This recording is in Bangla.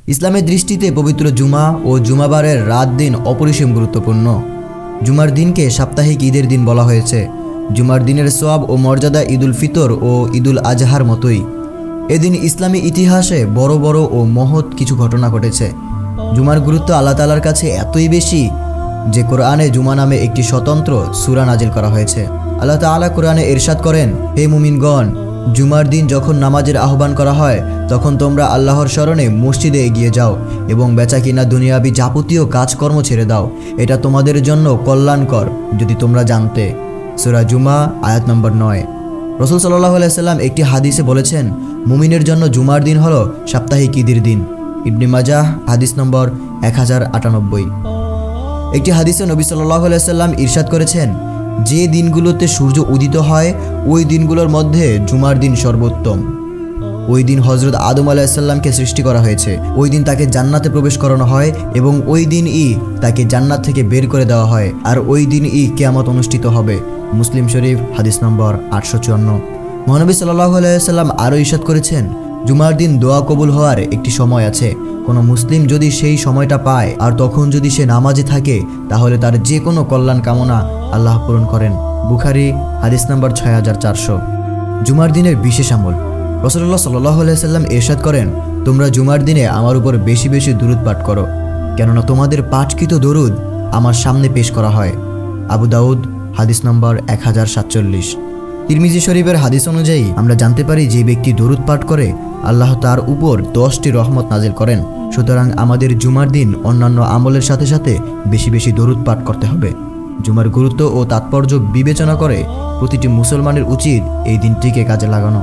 ইসলামের দৃষ্টিতে পবিত্র জুমা ও জুমাবারের রাত দিন অপরিসীম গুরুত্বপূর্ণ। জুমার দিনকে সাপ্তাহিক ঈদের দিন বলা হয়েছে। জুমার দিনের সোয়াব ও মর্যাদা ঈদুল ফিতর ও ঈদুল আজহার মতোই। এদিন ইসলামী ইতিহাসে বড় বড় ও মহৎ কিছু ঘটনা ঘটেছে। জুমার গুরুত্ব আল্লাহ তাআলার কাছে এতই বেশি যে কোরআনে জুমা নামে একটি স্বতন্ত্র সূরা নাজিল করা হয়েছে। আল্লাহ তাআলা কোরআনে ইরশাদ করেন, হে মুমিনগণ, জুমার দিন যখন নামাজের আহ্বান করা হয় তখন তোমরা আল্লাহর স্মরণে মসজিদে এগিয়ে যাও এবং বেচাকিনা দুনিয়াবি যাবতীয় কাজকর্ম ছেড়ে দাও। এটা তোমাদের জন্য কল্যাণকর যদি তোমরা জানতে। সূরা জুমা আয়াত নম্বর 9। রাসূল সাল্লাল্লাহু আলাইহি সাল্লাম একটি হাদিসে বলেছেন, মুমিনের জন্য জুমার দিন হলো সাপ্তাহিক ঈদের দিন। ইবনে মাজাহ হাদিস নম্বর 1098। একটি হাদিসে নবী সাল্লাল্লাহু আলাইহি সাল্লাম ইরশাদ করেছেন, যে দিনগুলোতে সূর্য উদিত হয় ওই দিনগুলোর মধ্যে জুমার দিন সর্বোত্তম। ওই দিন হযরত আদম আলাইহিস সালামকে সৃষ্টি করা হয়েছে। ওই দিন তাকে জান্নাতে প্রবেশ করানো হয় এবং ওই দিনই তাকে জান্নাত থেকে বের করে দেওয়া হয়। আর ওই দিনই কিয়ামত অনুষ্ঠিত হবে। মুসলিম শরীফ হাদিস নম্বর 854। মহানবী সাল্লাল্লাহু আলাইহি সাল্লাম আরও ইরশাদ করেছেন, জুমার দিন দোয়া কবুল হওয়ার একটি সময় আছে। কোনো মুসলিম যদি সেই সময়টা পায় আর তখন যদি সে নামাজে থাকে তাহলে তার যে কোনো কল্যাণ কামনা আল্লাহ পূরণ করেন। বুখারী হাদিস নম্বর 6400। জুমার দিনের বিশেষ আমল। রাসূলুল্লাহ সাল্লাল্লাহু আলাইহি সাল্লাম ইরশাদ করেন, তোমরা জুমার দিনে আমার উপর বেশি বেশি দুরূদ পাঠ করো, কেননা তোমাদের পাঠকৃত দরুদ আমার সামনে পেশ করা হয়। আবু দাউদ হাদিস নম্বর 1047। তিরমিজি শরীফের হাদিস অনুযায়ী আমরা জানতে পারি যে ব্যক্তি দরুদ পাঠ করে আল্লাহ তার উপর 10টি রহমত নাজিল করেন। সুতরাং আমাদের জুমার দিন অন্যান্য আমলের সাথে সাথে বেশি বেশি দরুদ পাঠ করতে হবে। জুমার গুরুত্ব ও তাৎপর্য বিবেচনা করে প্রতিটি মুসলমানের উচিত এই দিনটিকে কাজে লাগানো।